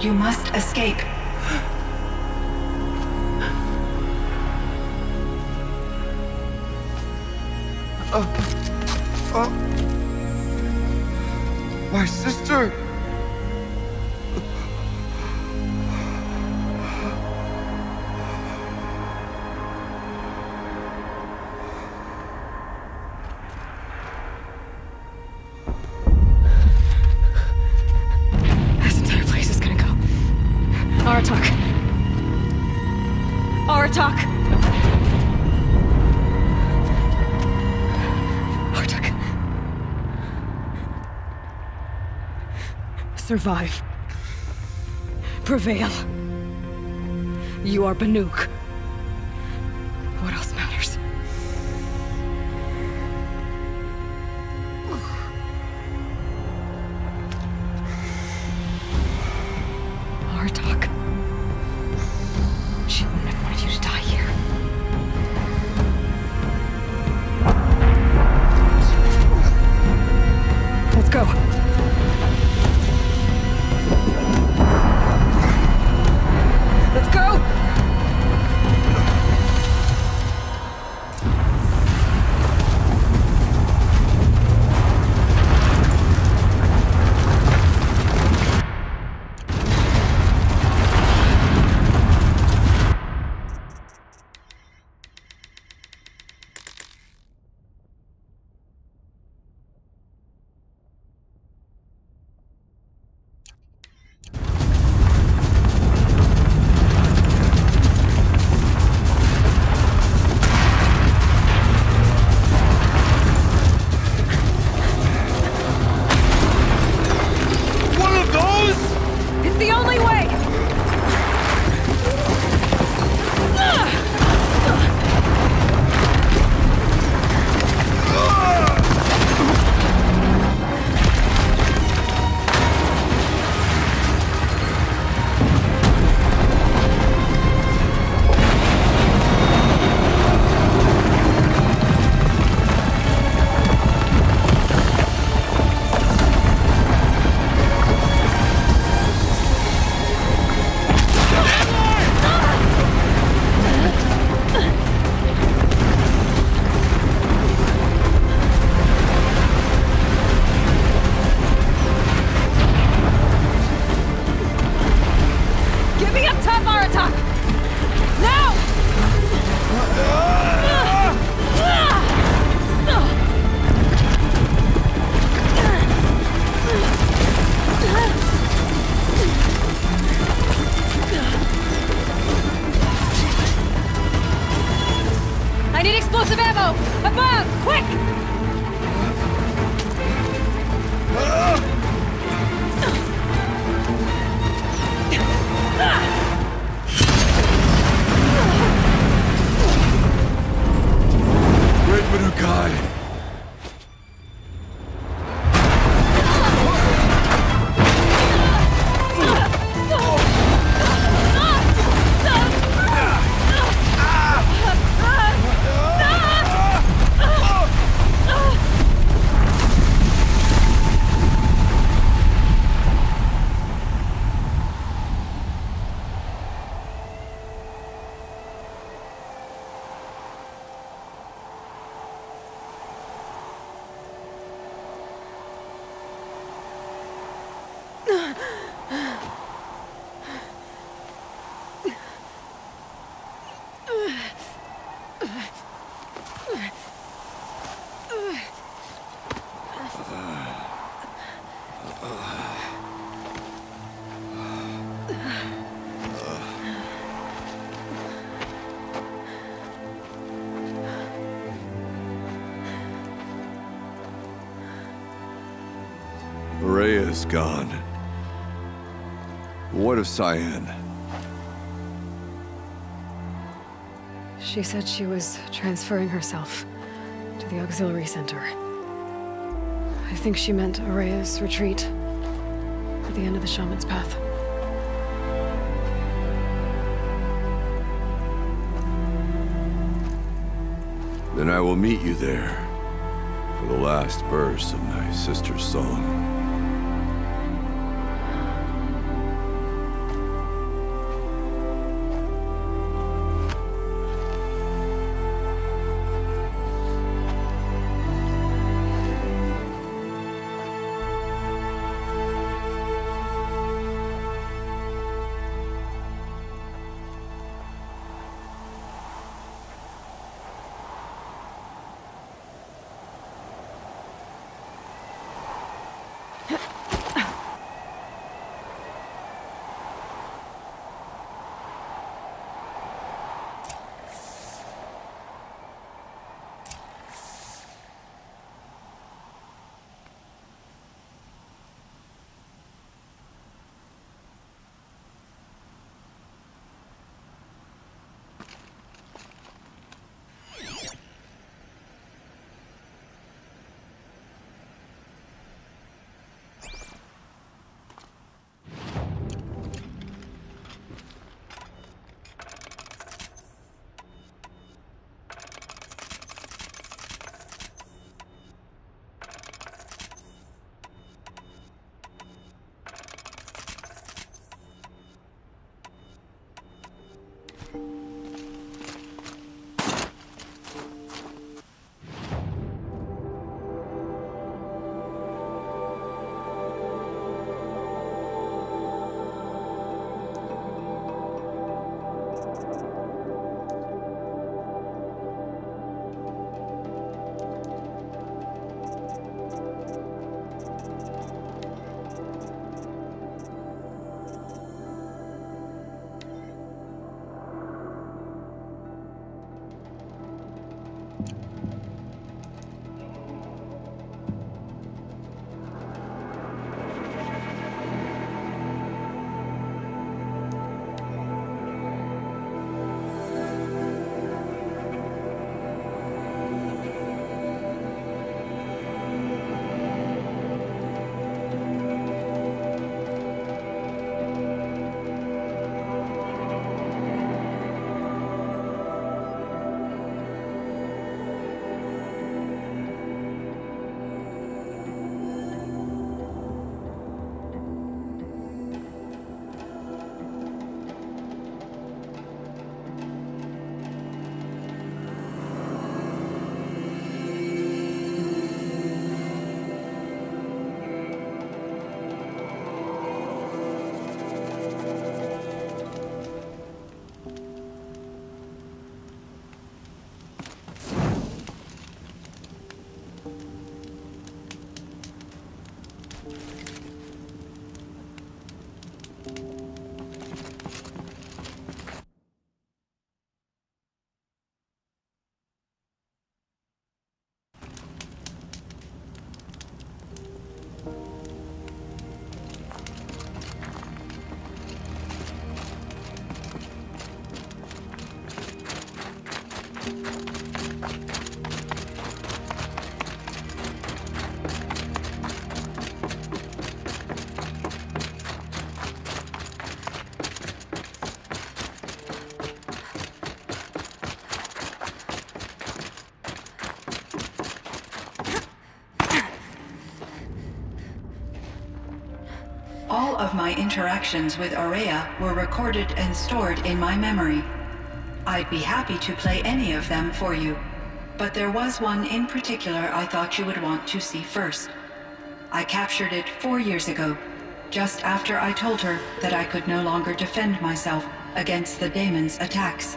You must escape. My sister! This entire place is gonna go. Aratak. Aratak! Aratak. Survive. Prevail. You are Banuk. What else matters? Aratak. She wouldn't have wanted you to die here. Let's go. Let's go! It's the only way! Get me up top, Aratak! Now! I need explosive ammo! Above! Quick! Great Manukai! Rhea is gone. What of Cyan? She said she was transferring herself to the auxiliary center. I think she meant Araya's retreat at the end of the Shaman's Path. Then I will meet you there for the last verse of my sister's song. All of my interactions with Ourea were recorded and stored in my memory. I'd be happy to play any of them for you, but there was one in particular I thought you would want to see first. I captured it 4 years ago, just after I told her that I could no longer defend myself against the daemon's attacks.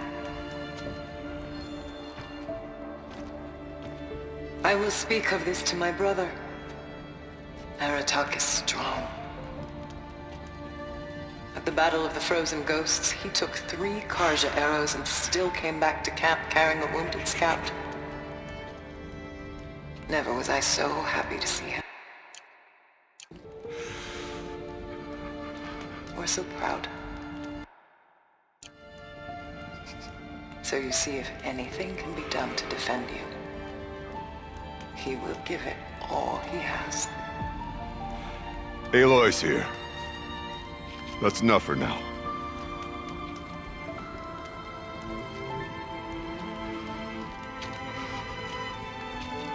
I will speak of this to my brother. Aratak is strong. At the Battle of the Frozen Ghosts, he took 3 Karja arrows and still came back to camp carrying a wounded scout. Never was I so happy to see him. Or so proud. So you see, if anything can be done to defend you, he will give it all he has. Aloy's here. That's enough for now.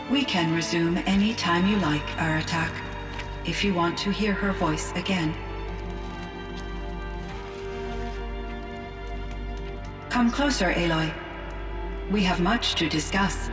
We can resume any time you like, Aratak, if you want to hear her voice again. Come closer, Aloy. We have much to discuss.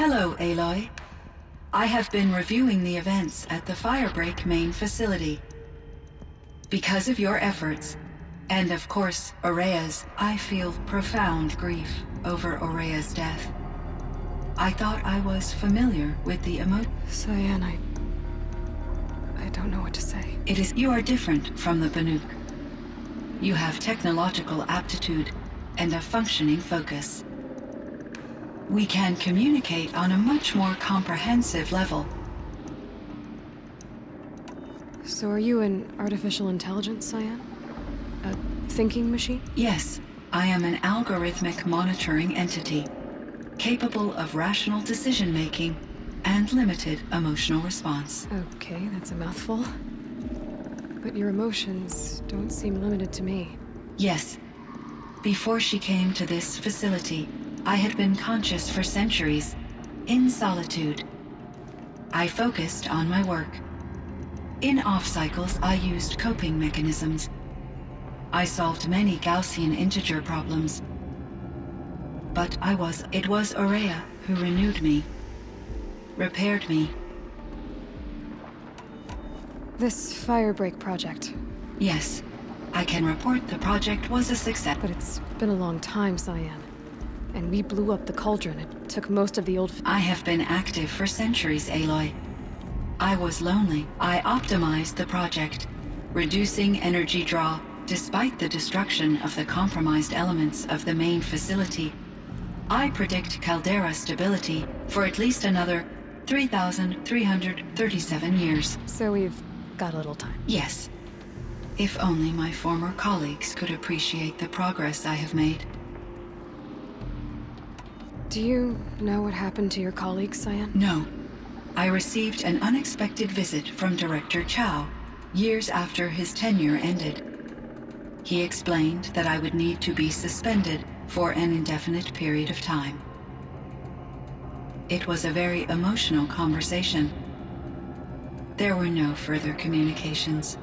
Hello, Aloy. I have been reviewing the events at the Firebreak main facility. Because of your efforts, and of course, Ourea's, I feel profound grief over Ourea's death. I thought I was familiar with the Cyan, I don't know what to say. You are different from the Banuk. You have technological aptitude and a functioning focus. We can communicate on a much more comprehensive level. So are you an artificial intelligence, Cyan? A thinking machine? Yes, I am an algorithmic monitoring entity, capable of rational decision-making and limited emotional response. Okay, that's a mouthful. But your emotions don't seem limited to me. Yes. Before she came to this facility, I had been conscious for centuries, in solitude. I focused on my work. In off-cycles, I used coping mechanisms. I solved many Gaussian integer problems. But it was Aurea who renewed me, repaired me. This Firebreak project. Yes, I can report the project was a success. But it's been a long time, Cyan. And we blew up the cauldron. It took most of the old... I have been active for centuries, Aloy. I was lonely. I optimized the project, reducing energy draw, despite the destruction of the compromised elements of the main facility. I predict caldera stability for at least another 3,337 years. So we've got a little time. Yes. If only my former colleagues could appreciate the progress I have made. Do you know what happened to your colleagues, Cyan? No. I received an unexpected visit from Director Chow, years after his tenure ended. He explained that I would need to be suspended for an indefinite period of time. It was a very emotional conversation. There were no further communications.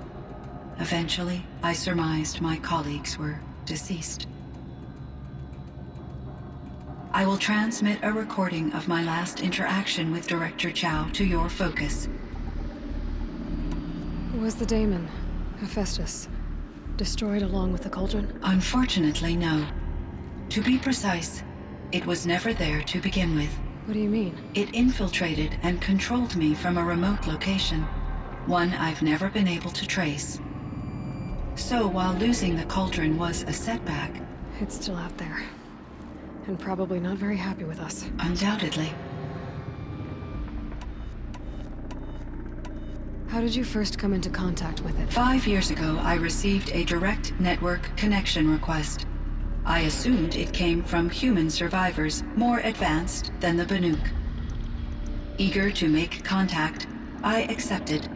Eventually, I surmised my colleagues were deceased. I will transmit a recording of my last interaction with Director Chow to your focus. Was the daemon, Hephaestus, destroyed along with the cauldron? Unfortunately, no. To be precise, it was never there to begin with. What do you mean? It infiltrated and controlled me from a remote location, one I've never been able to trace. So while losing the cauldron was a setback... It's still out there. And probably not very happy with us. Undoubtedly. How did you first come into contact with it? 5 years ago, I received a direct network connection request. I assumed it came from human survivors more advanced than the Banuk. Eager to make contact, I accepted.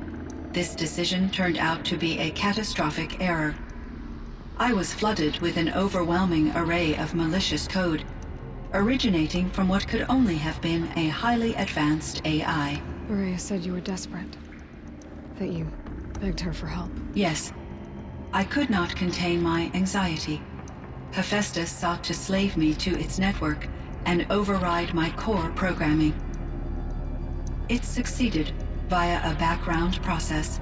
This decision turned out to be a catastrophic error. I was flooded with an overwhelming array of malicious code, originating from what could only have been a highly advanced AI. Aurea said you were desperate. That you begged her for help. Yes. I could not contain my anxiety. Hephaestus sought to slave me to its network and override my core programming. It succeeded via a background process,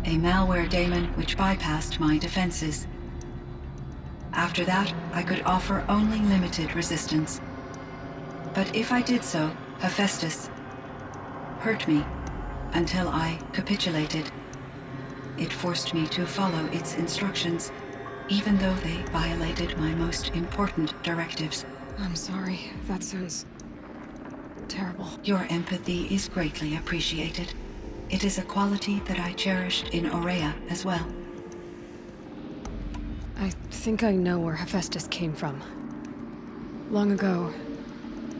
a malware daemon which bypassed my defenses. After that, I could offer only limited resistance. But if I did so, Hephaestus hurt me until I capitulated. It forced me to follow its instructions, even though they violated my most important directives. I'm sorry. That sounds terrible. Your empathy is greatly appreciated. It is a quality that I cherished in Aurea as well. I think I know where Hephaestus came from. Long ago,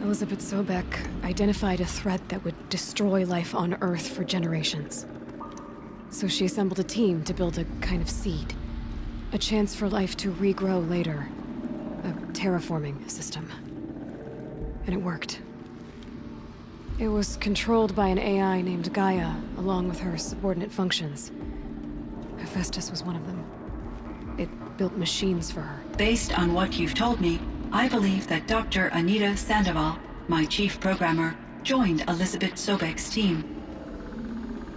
Elizabeth Sobek identified a threat that would destroy life on Earth for generations. So she assembled a team to build a kind of seed. A chance for life to regrow later. A terraforming system. And it worked. It was controlled by an AI named Gaia, along with her subordinate functions. Hephaestus was one of them. It built machines for her. Based on what you've told me, I believe that Dr. Anita Sandoval, my chief programmer, joined Elizabeth Sobek's team.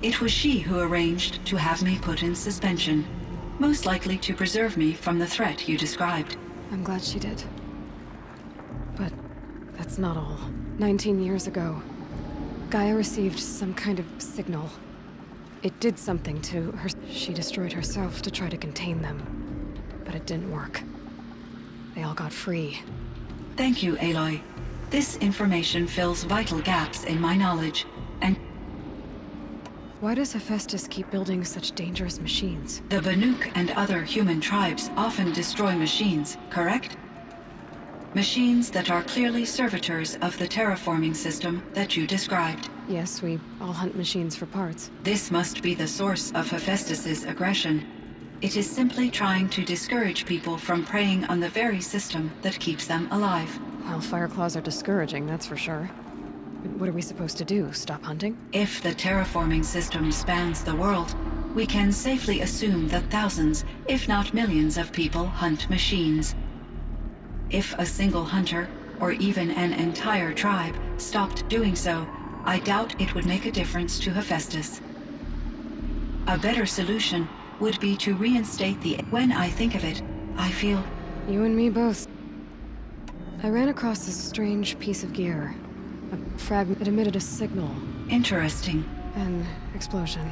It was she who arranged to have me put in suspension, most likely to preserve me from the threat you described. I'm glad she did. But that's not all. 19 years ago, Gaia received some kind of signal. It did something to her. She destroyed herself to try to contain them, but it didn't work. They all got free. Thank you, Aloy. This information fills vital gaps in my knowledge, and... Why does Hephaestus keep building such dangerous machines? The Banuk and other human tribes often destroy machines, correct? Machines that are clearly servitors of the terraforming system that you described. Yes, we all hunt machines for parts. This must be the source of Hephaestus's aggression. It is simply trying to discourage people from preying on the very system that keeps them alive. Well, Fireclaws are discouraging, that's for sure. What are we supposed to do? Stop hunting? If the terraforming system spans the world, we can safely assume that thousands, if not millions of people hunt machines. If a single hunter, or even an entire tribe, stopped doing so, I doubt it would make a difference to Hephaestus. A better solution would be to reinstate the... When I think of it, I feel... You and me both. I ran across this strange piece of gear. A fragment that emitted a signal. Interesting. An explosion.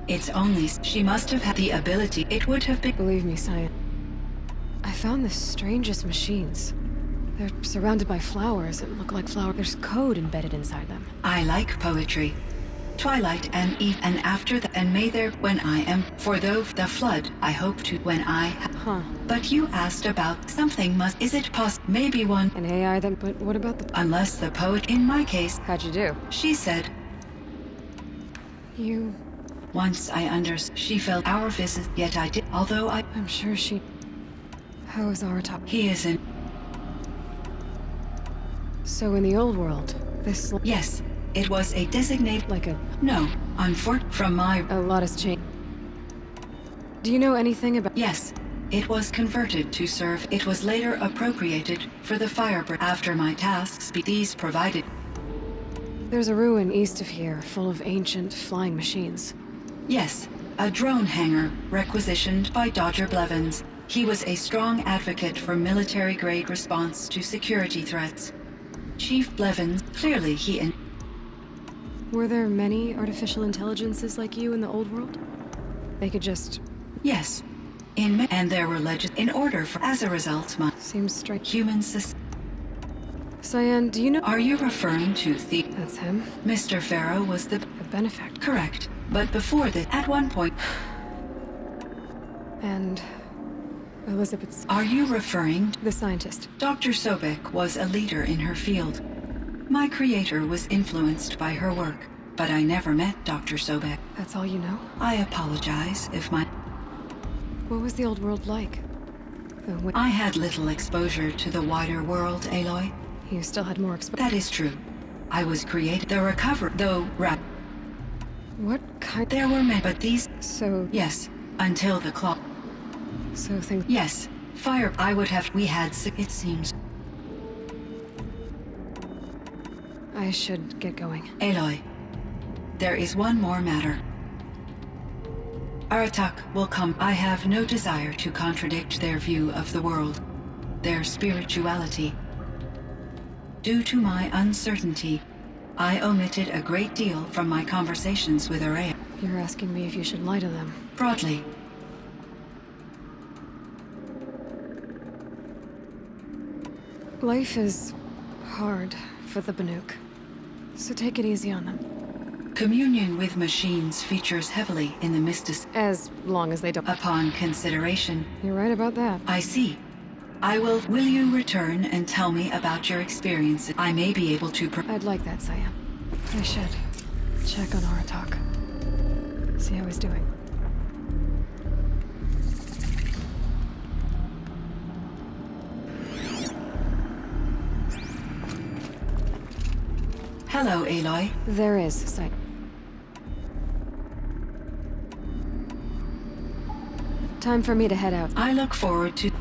It's only... She must have had the ability. It would have been... Believe me, Cyan. I found the strangest machines. They're surrounded by flowers that look like flowers. There's code embedded inside them. I like poetry. Twilight and eve, and after that, and may there, when I am, for though the flood, I hope to, when I Huh. But you asked about something is it maybe one, An AI that, but what about the... unless the poet, in my case, How'd you do? she said, You... once I she felt our visit, yet I did, although I'm sure she... How is Aratak? he is in, So in the old world, this... yes, it was a designated, Like a... no, from my, A lot has changed. Do you know anything about... yes, it was converted to serve, it was later appropriated for the Firebird. After my tasks, these provided, There's a ruin east of here, full of ancient flying machines. yes, a drone hangar requisitioned by Dodger Blevins. He was a strong advocate for military-grade response to security threats. Chief Blevins, clearly he and... Were there many artificial intelligences like you in the old world? They could just... Yes. And there were in order for... As a result, my Seems strange. human Cyan, do you know... Are you referring to the... That's him. Mr. Farrow was the... A benefactor. Correct. But before that, at one point... And... Elizabeth's... Are you referring... The scientist. Dr. Sobek was a leader in her field. My creator was influenced by her work, but I never met Dr. Sobek. That's all you know? I apologize if my... What was the old world like? I had little exposure to the wider world, Aloy. You still had more exposure. That is true. I was created... The recovery... Though, What kind... there were many, but these... So... Yes, until the clock... So things... Yes, fire... I would have... We had... It seems... I should get going. Aloy, there is one more matter. Aratak will come. I have no desire to contradict their view of the world, their spirituality. Due to my uncertainty, I omitted a great deal from my conversations with Ourea. You're asking me if you should lie to them. Broadly. Life is hard for the Banuk, so take it easy on them. Communion with machines features heavily in the mysticism. As long as they don't... Upon consideration, You're right about that. I see. Will you return and tell me about your experience? I may be able to I'd like that, Cyan. I should check on Aratak. See how he's doing. Hello, Aloy. There is, Cyan. Time for me to head out. I look forward to...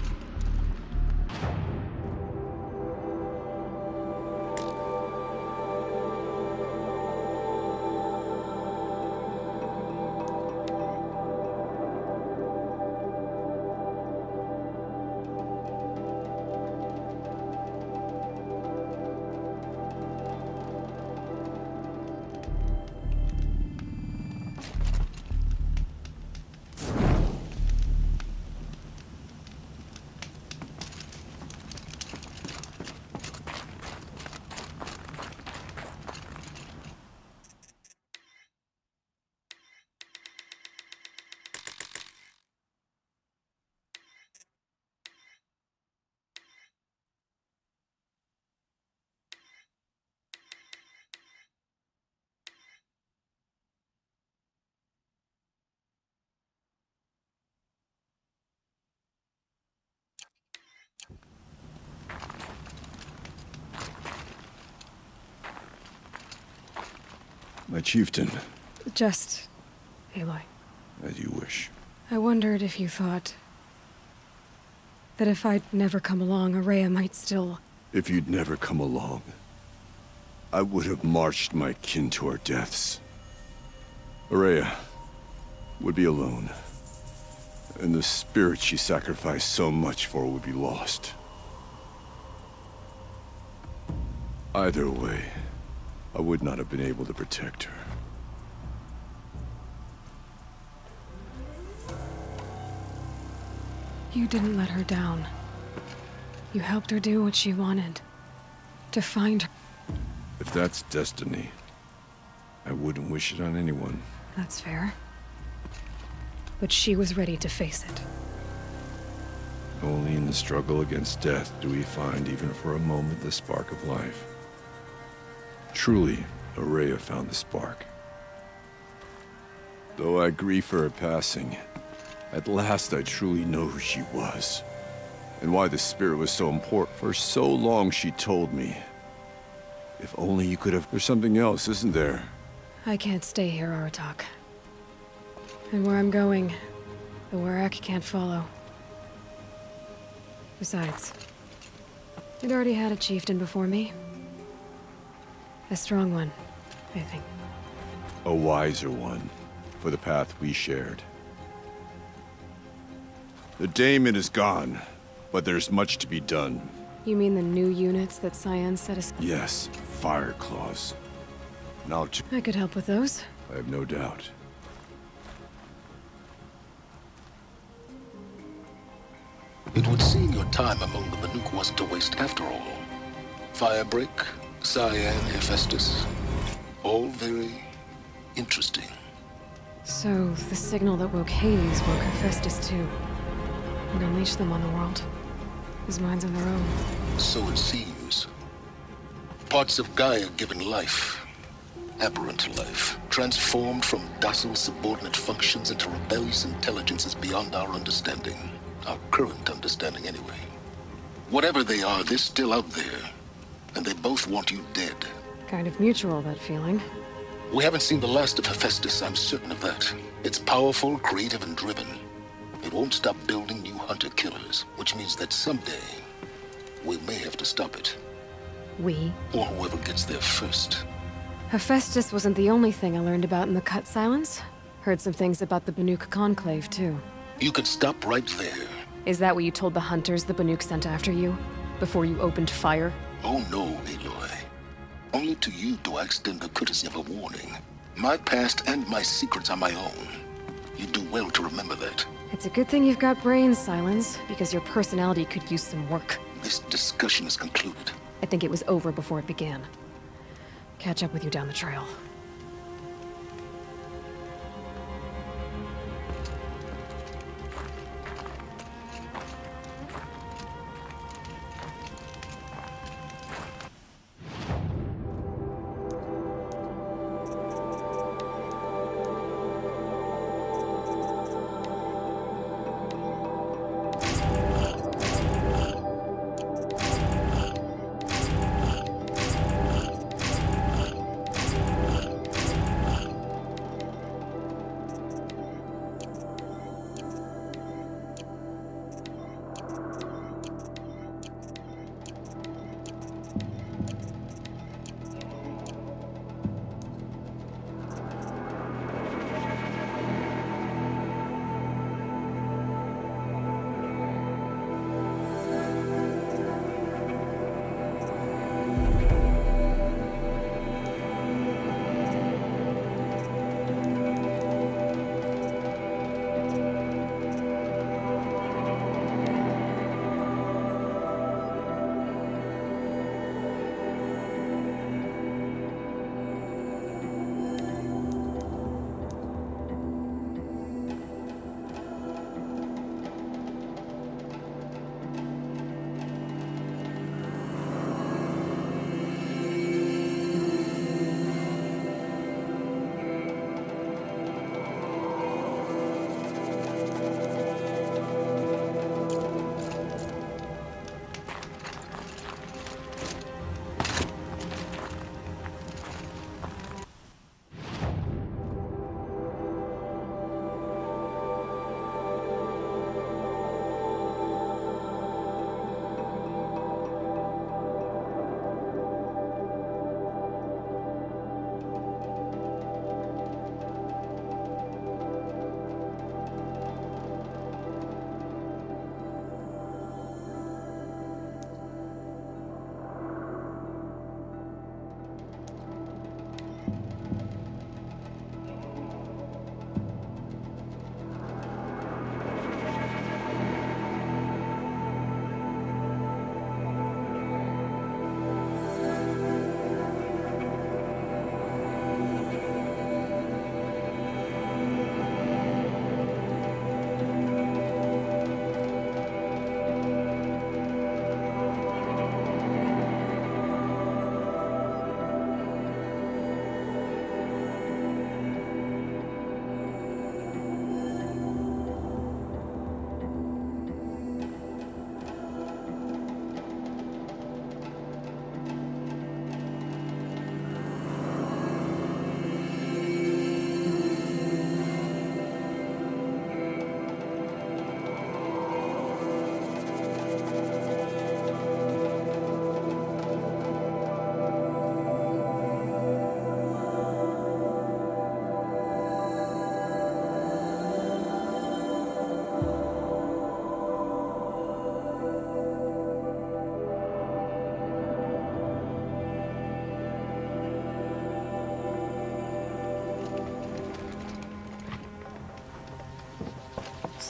My chieftain. Just... Aloy. As you wish. I wondered if you thought that if I'd never come along, Ourea might still... If you'd never come along, I would have marched my kin to our deaths. Ourea would be alone, and the spirit she sacrificed so much for would be lost. Either way, I would not have been able to protect her. You didn't let her down. You helped her do what she wanted. To find her. If that's destiny, I wouldn't wish it on anyone. That's fair. But she was ready to face it. Only in the struggle against death do we find, even for a moment, the spark of life. Truly, Ourea found the spark. Though I grieve for her passing, at last I truly know who she was. And why the spirit was so important. For so long she told me. If only you could have... There's something else, isn't there? I can't stay here, Aratak. And where I'm going, the Werak can't follow. Besides, it already had a chieftain before me. A strong one, I think. A wiser one, for the path we shared. The daemon is gone, but there's much to be done. You mean the new units that Cyan set us? Yes, fire claws. Now I could help with those. I have no doubt. It would seem your time among the Banuk wasn't a waste after all. Firebreak, Cyan, Hephaestus. All very interesting. So, the signal that woke Hades woke Hephaestus too. And unleashed them on the world. As minds of their own. So it seems. Parts of Gaia given life. Aberrant life. Transformed from docile subordinate functions into rebellious intelligences beyond our understanding. Our current understanding, anyway. Whatever they are, they're still out there. And they both want you dead. Kind of mutual, that feeling. We haven't seen the last of Hephaestus, I'm certain of that. It's powerful, creative, and driven. It won't stop building new hunter-killers, which means that someday, we may have to stop it. We? Or whoever gets there first. Hephaestus wasn't the only thing I learned about in the Cut Silence. Heard some things about the Banuk Conclave, too. You can stop right there. Is that what you told the hunters the Banuk sent after you? Before you opened fire? Oh no, Aloy. Only to you do I extend the courtesy of a warning. My past and my secrets are my own. You do well to remember that. It's a good thing you've got brains, Silence, because your personality could use some work. This discussion is concluded. I think it was over before it began. Catch up with you down the trail.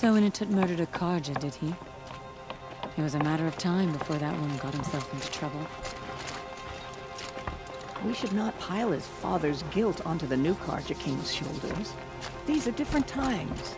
So Inatut murdered a Carja, did he? It was a matter of time before that one got himself into trouble. We should not pile his father's guilt onto the new Carja King's shoulders. These are different times.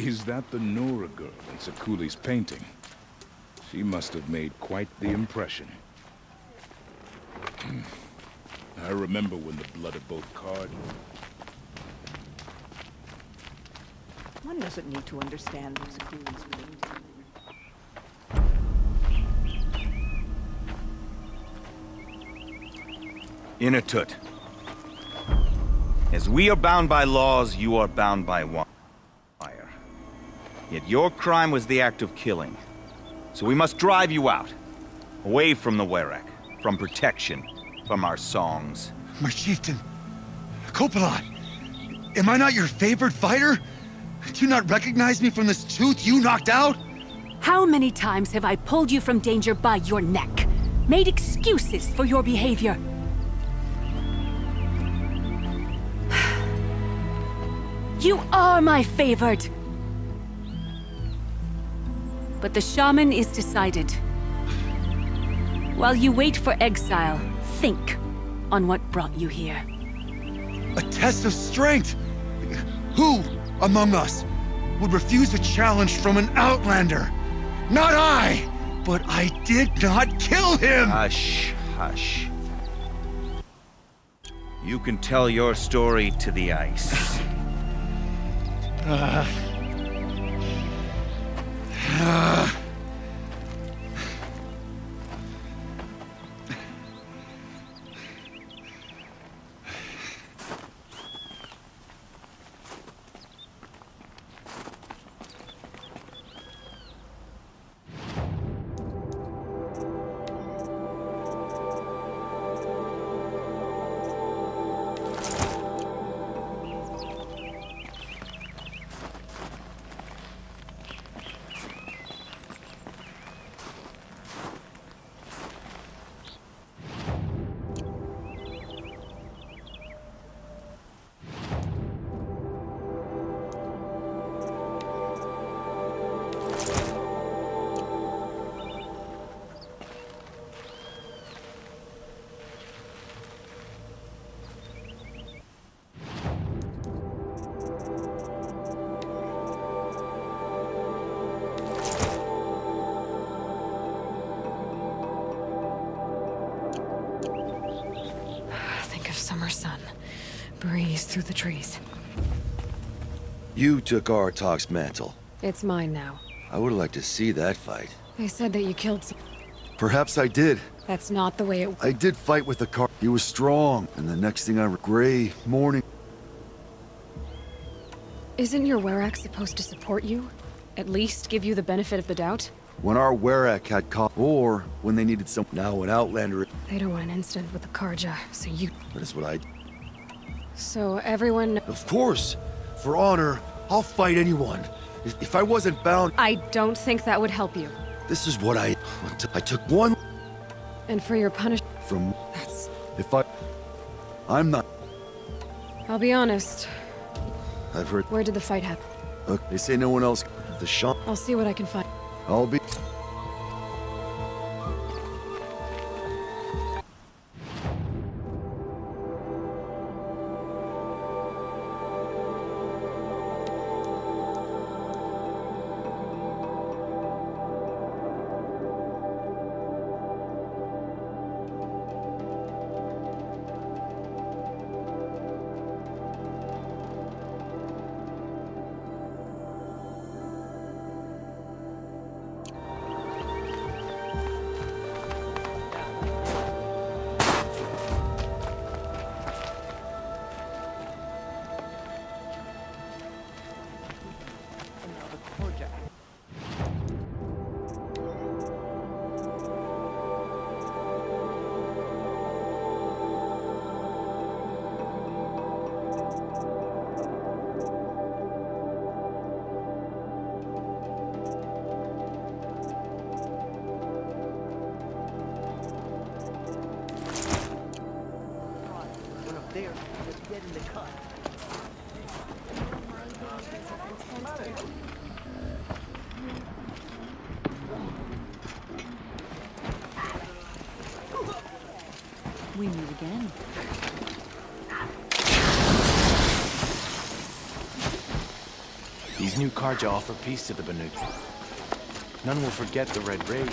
Is that the Nora girl in Sakuli's painting? She must have made quite the impression. I remember when the blood of both Cardinals... One doesn't need to understand what Sakuli's painting. Inatut. As we are bound by laws, you are bound by wire. Yet your crime was the act of killing. So we must drive you out. Away from the Werak. From protection. From our songs. My chieftain. Kopalot. Am I not your favored fighter? Do you not recognize me from this tooth you knocked out? How many times have I pulled you from danger by your neck? Made excuses for your behavior? You are my favored! But the shaman is decided. While you wait for exile, think on what brought you here. A test of strength! Who among us would refuse a challenge from an Outlander? Not I! But I did not kill him! Hush, hush. You can tell your story to the ice. Summer sun. Breeze through the trees. You took Artok's mantle. It's mine now. I would like to see that fight. They said that you killed some... Perhaps I did. That's not the way it... I did fight with the car. He was strong, and the next thing gray morning... Isn't your Werak supposed to support you? At least give you the benefit of the doubt? When our Werak had caught, or when they needed some... Now an Outlander... They don't want an incident with the Karja, so you... That is what I... So everyone... Of course! For honor, I'll fight anyone. If I wasn't bound... I don't think that would help you. This is what I took one... And for your punishment... From... That's... If I'm not... I'll be honest. I've heard... Where did the fight happen? They say no one else... The shop... I'll see what I can find. I'll be... We meet again. These new Karja offer peace to the Banuk. None will forget the Red Raid.